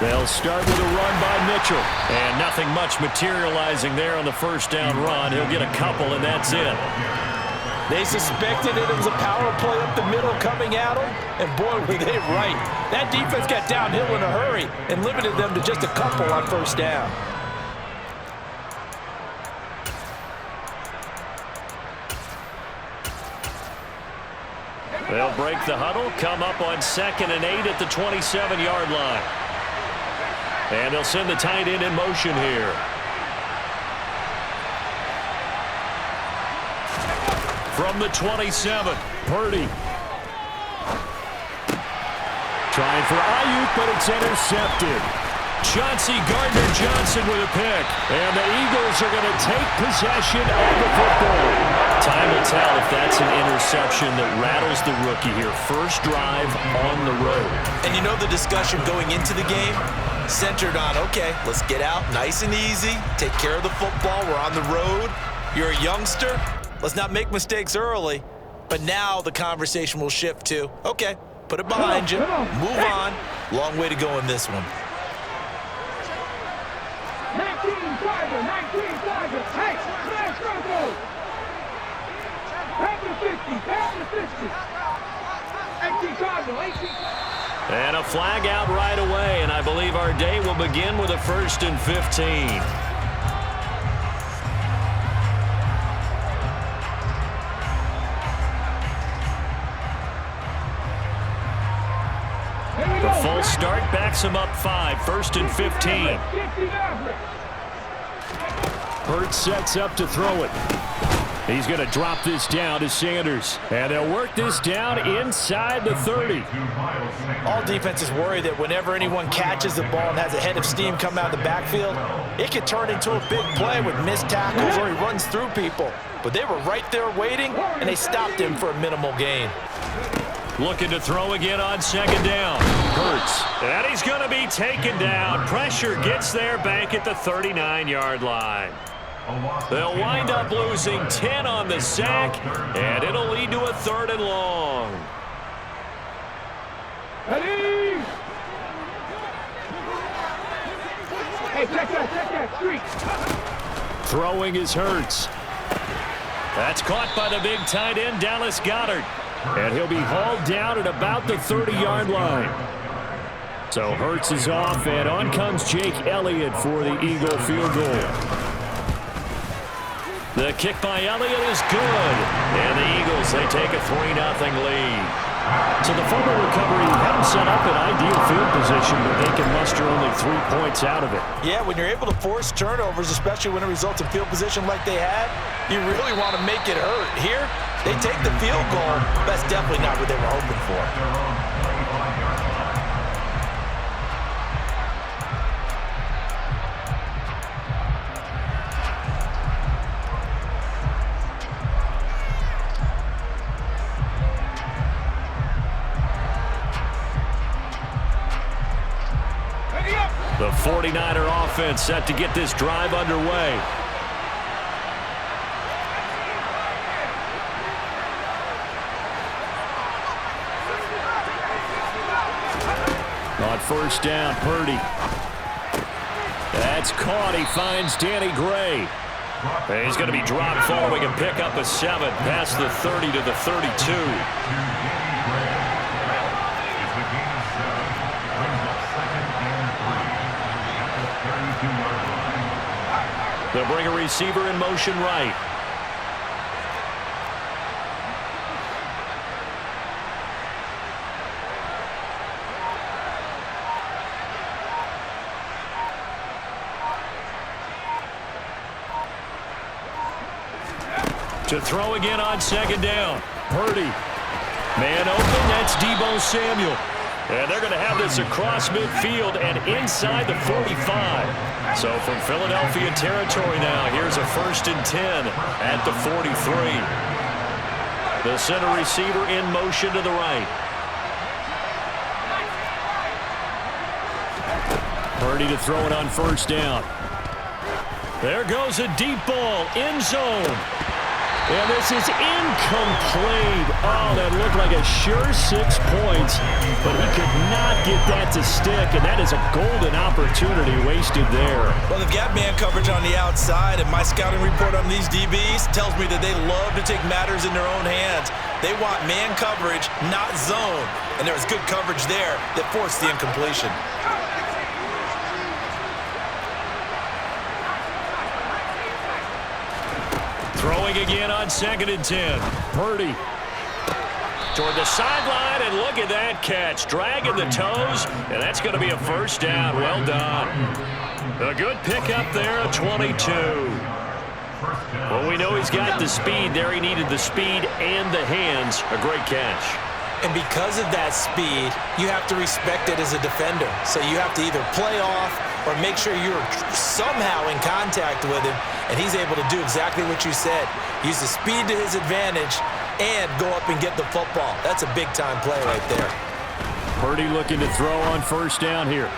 They'll start with a run by Mitchell. And nothing much materializing there on the first down run. He'll get a couple, and that's it. They suspected it was a power play up the middle coming at them, and boy, were they right. That defense got downhill in a hurry and limited them to just a couple on first down. They'll break the huddle, come up on 2nd and 8 at the 27-yard line. And they'll send the tight end in motion here. From the 27, Purdy. Trying for Ayuk, but it's intercepted. Chauncey Gardner-Johnson with a pick. And the Eagles are going to take possession of the football. Time will tell if that's an interception that rattles the rookie here. First drive on the road. And you know the discussion going into the game? Centered on, okay, let's get out nice and easy, take care of the football, we're on the road. You're a youngster, let's not make mistakes early. But now the conversation will shift to, okay, put it behind you, move on. Long way to go in this one. 19 Tiger, hey, smash Bronco! Back to 50, 18 Tiger. And a flag out right away, and I believe our day will begin with a 1st and 15. The full start backs him up 5, 1st and 15. Hurts sets up to throw it. He's going to drop this down to Sanders. And they'll work this down inside the 30. All defenses worry that whenever anyone catches the ball and has a head of steam come out of the backfield, it could turn into a big play with missed tackles or he runs through people. But they were right there waiting, and they stopped him for a minimal gain. Looking to throw again on 2nd down. Hurts. And he's going to be taken down. Pressure gets there back at the 39-yard line. They'll wind up losing 10 on the sack, and it'll lead to a 3rd and long. Ready? Hey, check that streak. Throwing is Hurts. That's caught by the big tight end, Dallas Goedert. And he'll be hauled down at about the 30-yard line. So Hurts is off, and on comes Jake Elliott for the Eagle field goal. The kick by Elliott is good. And the Eagles, they take a 3-0 lead. So the fumble recovery had them set up in ideal field position, but they can muster only 3 points out of it. Yeah, when you're able to force turnovers, especially when it results in field position like they had, you really want to make it hurt. Here, they take the field goal. That's definitely not what they were hoping for. The 49er offense set to get this drive underway. On 1st down, Purdy. That's caught. He finds Danny Gray. And he's going to be dropped following a pickup of 7 past the 30 to the 32. They'll bring a receiver in motion right. To throw again on 2nd down. Purdy. Man open, that's Deebo Samuel. And they're going to have this across midfield and inside the 45. So from Philadelphia territory now, here's a 1st and 10 at the 43. The center receiver in motion to the right. Purdy to throw it on 1st down. There goes a deep ball, end zone. And this is incomplete. Oh, that looked like a sure 6 points, but he could not get that to stick, and that is a golden opportunity wasted there. Well, they've got man coverage on the outside, and my scouting report on these DBs tells me that they love to take matters in their own hands. They want man coverage, not zone, and there was good coverage there that forced the incompletion. Throwing again on 2nd and 10. Purdy toward the sideline, and look at that catch. Dragging the toes, and that's going to be a first down. Well done. A good pickup there at 22. Well, we know he's got the speed there. He needed the speed and the hands. A great catch. And because of that speed, you have to respect it as a defender. So you have to either play off or make sure you're somehow in contact with him, and he's able to do exactly what you said. Use the speed to his advantage and go up and get the football. That's a big-time play right there. Purdy looking to throw on first down here.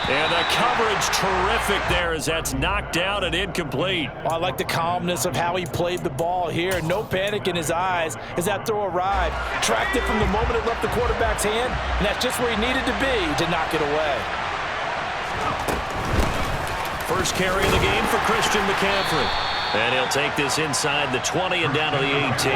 And the coverage terrific there as that's knocked out and incomplete. Well, I like the calmness of how he played the ball here. No panic in his eyes as that throw arrived. Tracked it from the moment it left the quarterback's hand, and that's just where he needed to be to knock it away. First carry of the game for Christian McCaffrey. And he'll take this inside the 20 and down to the 18.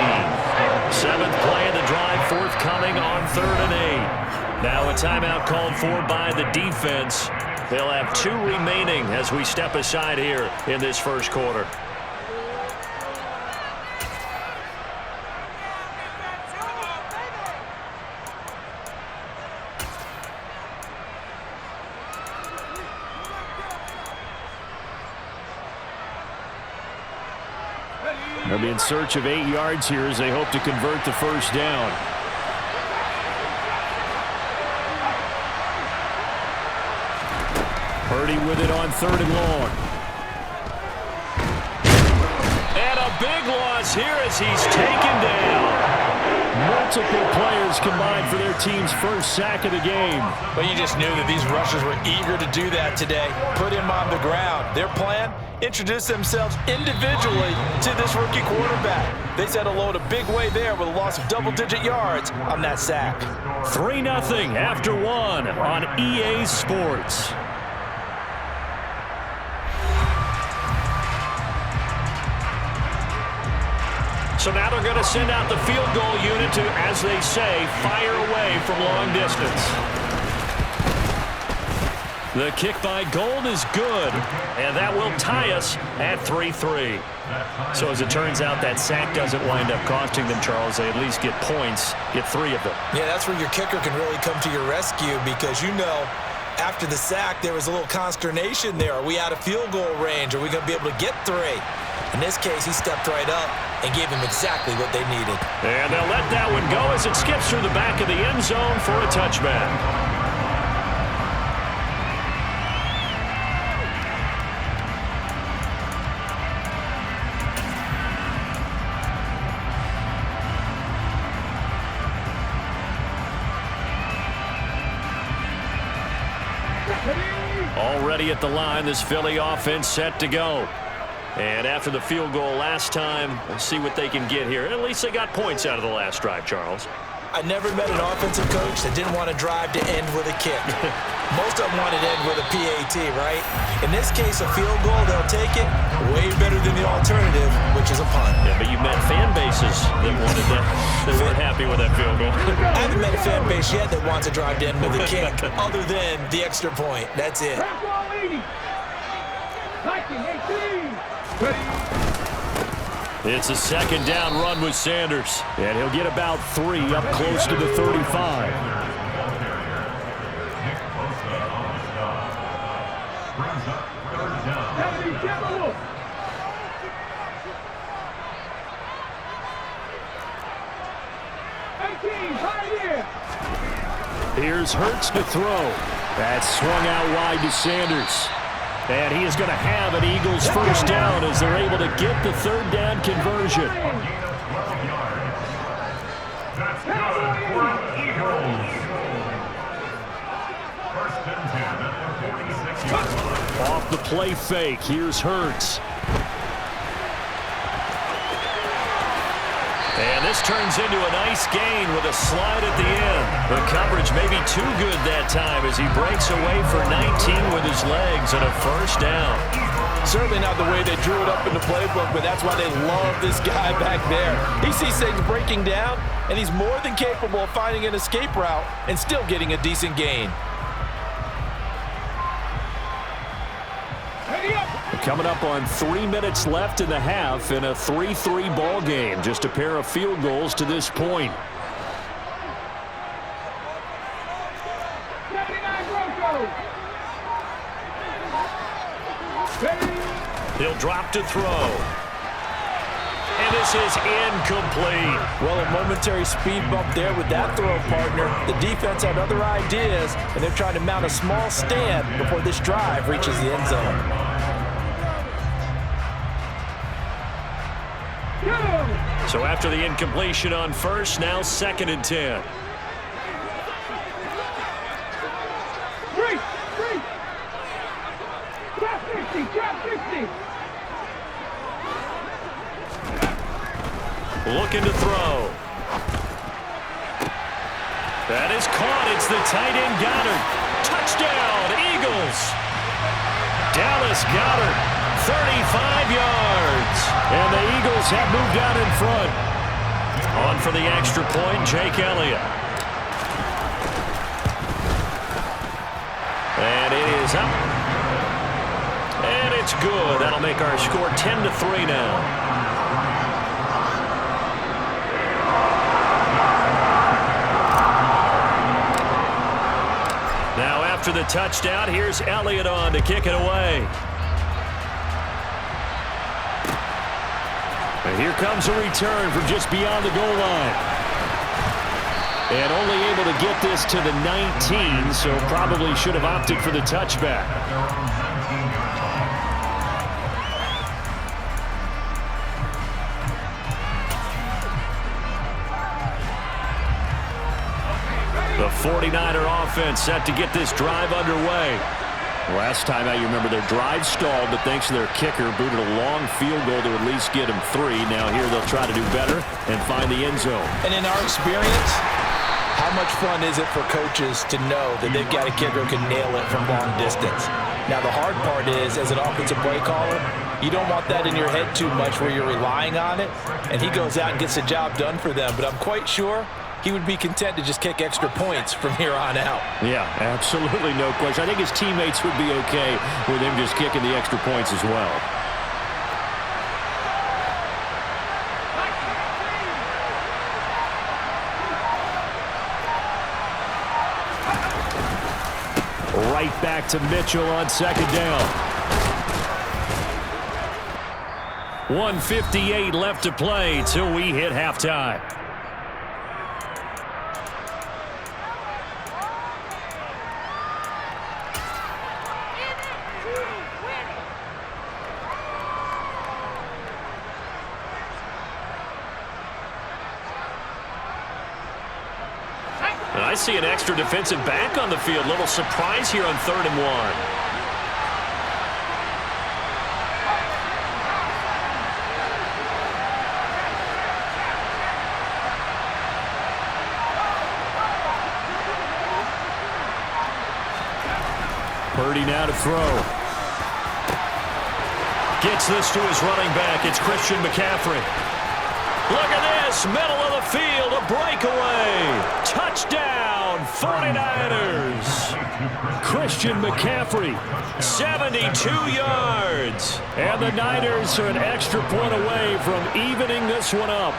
7th play of the drive forthcoming on 3rd and 8. Now a timeout called for by the defense. They'll have 2 remaining as we step aside here in this first quarter. They'll be in search of 8 yards here as they hope to convert the first down. Purdy with it on 3rd and long. And a big loss here as he's taken down. Multiple players combined for their team's first sack of the game. But you just knew that these rushers were eager to do that today. Put him on the ground. Their plan? Introduce themselves individually to this rookie quarterback. They said hello in a big way there with a loss of double-digit yards on that sack. 3-0 after 1 on EA Sports. So now they're going to send out the field goal unit to, as they say, fire away from long distance. The kick by Gold is good, and that will tie us at 3-3. So as it turns out, that sack doesn't wind up costing them, Charles. They at least get points, get 3 of them. Yeah, that's where your kicker can really come to your rescue because you know after the sack there was a little consternation there. Are we out of field goal range? Are we going to be able to get 3? In this case, he stepped right up and gave them exactly what they needed. And they'll let that one go as it skips through the back of the end zone for a touchback. Already at the line, this Philly offense set to go. And after the field goal last time, we'll see what they can get here. At least they got points out of the last drive, Charles. I never met an offensive coach that didn't want to drive to end with a kick. Most of them wanted to end with a PAT, right? In this case, a field goal, they'll take it way better than the alternative, which is a punt. Yeah, but you met fan bases that wanted that, that weren't happy with that field goal. I haven't met a fan base yet that wants to drive to end with a kick, other than the extra point. That's it. It's a second down run with Sanders, and he'll get about 3 up close to the 35. Here's Hurts to throw. That's swung out wide to Sanders. And he is going to have an Eagles first down as they're able to get the 3rd down conversion. Off the play fake, here's Hurts. this turns into a nice gain with a slide at the end. The coverage may be too good that time as he breaks away for 19 with his legs and a first down. Certainly not the way they drew it up in the playbook, but that's why they love this guy back there. He sees things breaking down, and he's more than capable of finding an escape route and still getting a decent gain. Coming up on 3 minutes left in the half in a 3-3 ball game. Just a pair of field goals to this point. 79 Broncos. He'll drop to throw. And this is incomplete. Well, a momentary speed bump there with that throw, partner. The defense had other ideas, and they're trying to mount a small stand before this drive reaches the end zone. So after the incompletion on first, now 2nd and 10. Three. Drop 50. Looking to throw. That is caught. It's the tight end Goddard. Touchdown, Eagles. Dallas Goddard. 35 yards. And the Eagles have moved out in front. On for the extra point, Jake Elliott. And it is up. And it's good. That'll make our score 10-3 now. Now after the touchdown, here's Elliott on to kick it away. And here comes a return from just beyond the goal line. And only able to get this to the 19, so probably should have opted for the touchback. The 49er offense set to get this drive underway. Last time out, you remember their drive stalled, but thanks to their kicker, booted a long field goal to at least get them 3. Now here they'll try to do better and find the end zone. And in our experience, how much fun is it for coaches to know that they've got a kicker who can nail it from long distance? Now the hard part is, as an offensive play caller, you don't want that in your head too much where you're relying on it, and he goes out and gets the job done for them. But I'm quite sure he would be content to just kick extra points from here on out. Yeah, absolutely no question. I think his teammates would be okay with him just kicking the extra points as well. Right back to Mitchell on 2nd down. 1:58 left to play till we hit halftime. And I see an extra defensive back on the field. Little surprise here on 3rd and 1. Purdy now to throw. Gets this to his running back. It's Christian McCaffrey. Look at this, middle of the field, a breakaway. Touchdown, 49ers. Christian McCaffrey, 72 yards. And the Niners are an extra point away from evening this one up.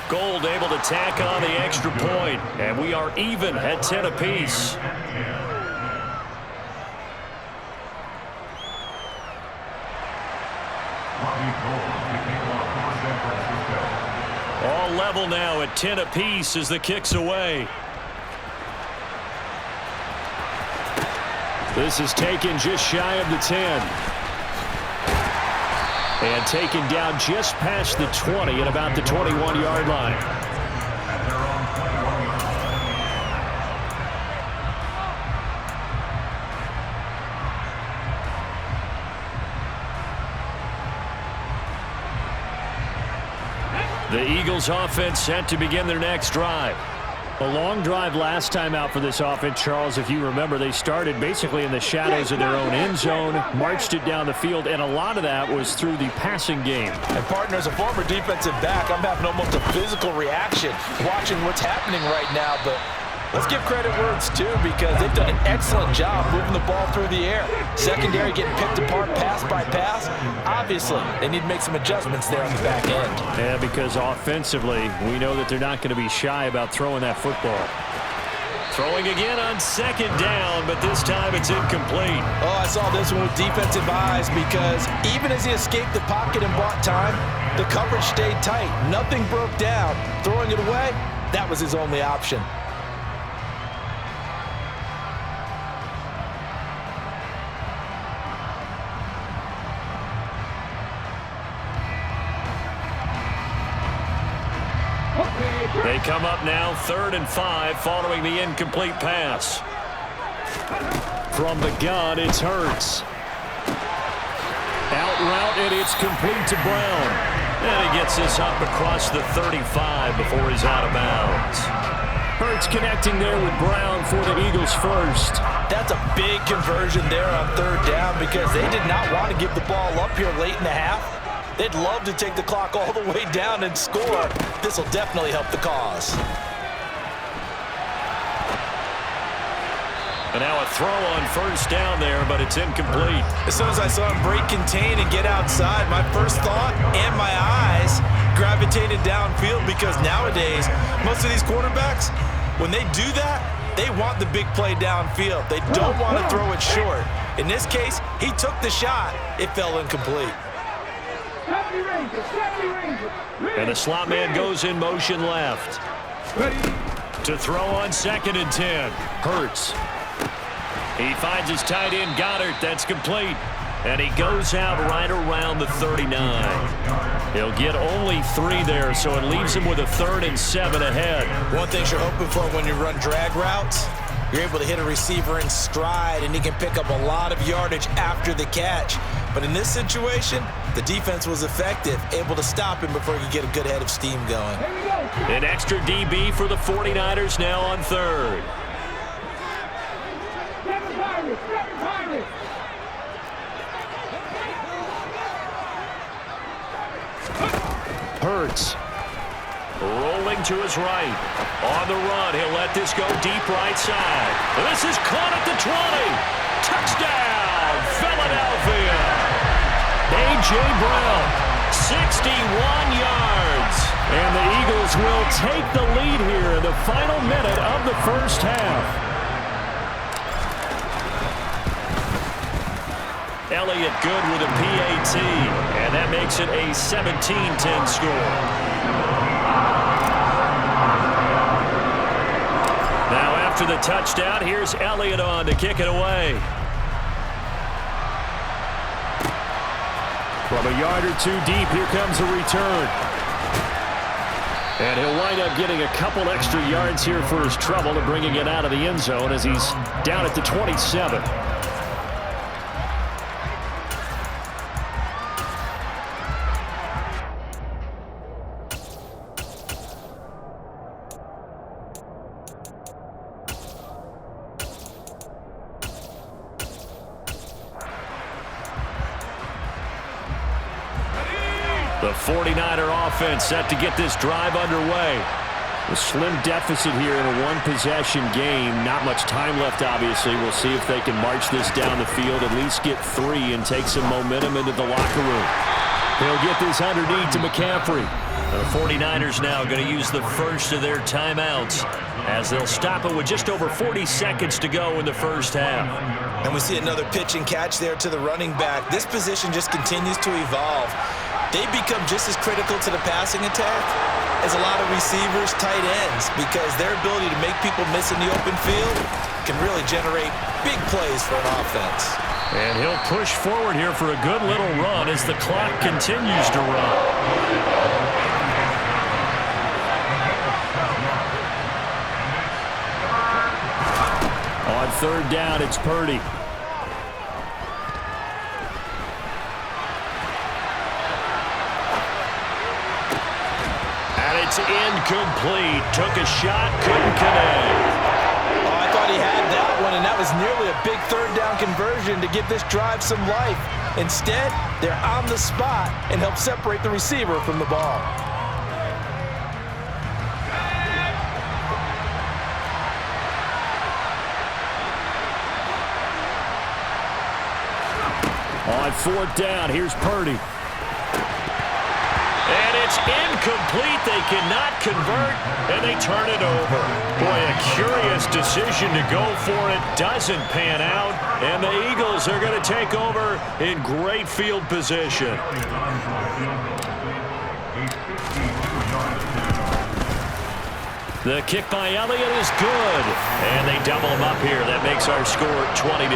Gold able to tack on the extra point, and we are even at 10 apiece. All level now at 10 apiece as the kick's away. This is taken just shy of the 10. And taken down just past the 20 at about the 21-yard line. The Eagles offense set to begin their next drive. A long drive last time out for this offense, Charles. If you remember, they started basically in the shadows of their own end zone, marched it down the field, and a lot of that was through the passing game. And partner, as a former defensive back, I'm having almost a physical reaction watching what's happening right now. But let's give credit where it's due, because they've done an excellent job moving the ball through the air. Secondary getting picked apart pass by pass. Obviously, they need to make some adjustments there on the back end. Yeah, because offensively, we know that they're not going to be shy about throwing that football. Throwing again on second down, but this time it's incomplete. Oh, I saw this one with defensive eyes, because even as he escaped the pocket and bought time, the coverage stayed tight. Nothing broke down. Throwing it away, that was his only option. They come up now 3rd and 5 following the incomplete pass. From the gun, it's Hurts. Out route, and it's complete to Brown. And he gets this up across the 35 before he's out of bounds. Hurts connecting there with Brown for the Eagles first. That's a big conversion there on 3rd down, because they did not want to give the ball up here late in the half. They'd love to take the clock all the way down and score. This will definitely help the cause. And now a throw on 1st down there, but it's incomplete. As soon as I saw him break contain and get outside, my first thought and my eyes gravitated downfield, because nowadays, most of these quarterbacks, when they do that, they want the big play downfield. They don't want to throw it short. In this case, he took the shot. It fell incomplete. And the slot man goes in motion left. To throw on 2nd and 10. Hurts. He finds his tight end, Goddard. That's complete. And he goes out right around the 39. He'll get only 3 there, so it leaves him with a 3rd and 7 ahead. One thing you're hoping for when you run drag routes, you're able to hit a receiver in stride, and he can pick up a lot of yardage after the catch. But in this situation, the defense was effective, able to stop him before he could get a good head of steam going. An extra DB for the 49ers now on 3rd. Hurts. Rolling to his right. On the run, he'll let this go deep right side. This is caught at the 20. Touchdown, Philadelphia. A.J. Brown, 61 yards. And the Eagles will take the lead here in the final minute of the first half. Elliott good with a PAT, and that makes it a 17-10 score. Now after the touchdown, here's Elliott on to kick it away. From a yard or 2 deep, here comes a return. And he'll wind up getting a couple extra yards here for his trouble and bringing it out of the end zone as he's down at the 27. The 49er offense set to get this drive underway. A slim deficit here in a one-possession game. Not much time left, obviously. We'll see if they can march this down the field, at least get 3 and take some momentum into the locker room. He'll get this underneath to McCaffrey. The 49ers now going to use the first of their timeouts as they'll stop it with just over 40 seconds to go in the first half. And we see another pitch and catch there to the running back. This position just continues to evolve. They become just as critical to the passing attack as a lot of receivers, tight ends, because their ability to make people miss in the open field can really generate big plays for an offense. And he'll push forward here for a good little run as the clock continues to run. On 3rd down, it's Purdy. Incomplete. Took a shot, couldn't connect. Oh, I thought he had that one, and that was nearly a big third down conversion to give this drive some life. Instead, they're on the spot and help separate the receiver from the ball. On fourth down, here's Purdy. And it's incomplete. They cannot convert, and they turn it over. Boy, a curious decision to go for it. Doesn't pan out, and the Eagles are going to take over in great field position. The kick by Elliott is good, and they double him up here. That makes our score 20-10.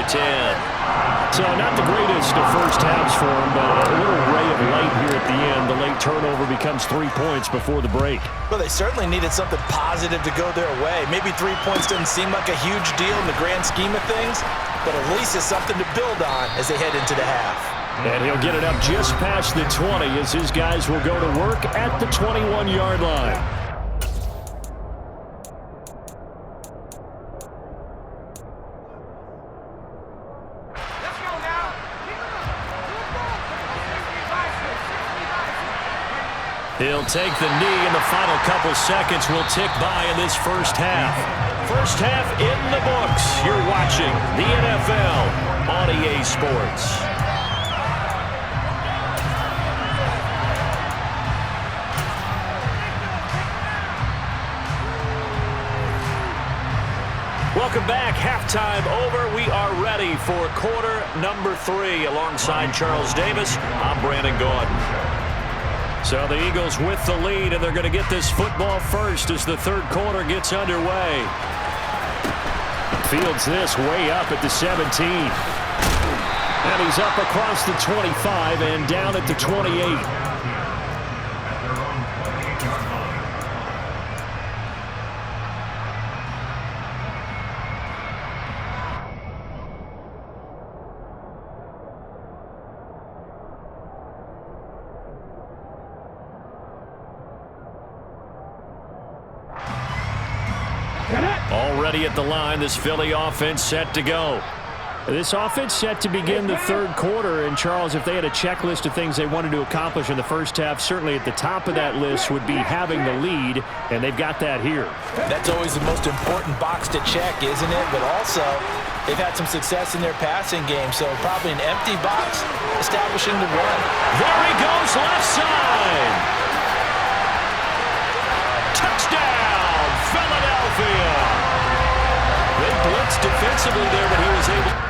So not the greatest of first halves for him, but a little ray of light here at the end. The late turnover becomes 3 points before the break. Well, they certainly needed something positive to go their way. Maybe 3 points doesn't seem like a huge deal in the grand scheme of things, but at least it's something to build on as they head into the half. And he'll get it up just past the 20 as his guys will go to work at the 21-yard line. He'll take the knee, and the final couple seconds will tick by in this first half. First half in the books. You're watching the NFL on EA Sports. Welcome back. Halftime over. We are ready for quarter number 3. Alongside Charles Davis, I'm Brandon Gordon. So the Eagles with the lead, and they're going to get this football first as the third quarter gets underway. Fields this way up at the 17. And he's up across the 25 and down at the 28. Already at the line, this Philly offense set to go. This offense set to begin the third quarter, and Charles, if they had a checklist of things they wanted to accomplish in the first half, certainly at the top of that list would be having the lead, and they've got that here. That's always the most important box to check, isn't it? But also, they've had some success in their passing game, so probably an empty box establishing the run. There he goes, left side. Touchdown, Philadelphia. They blitzed defensively there, but he was able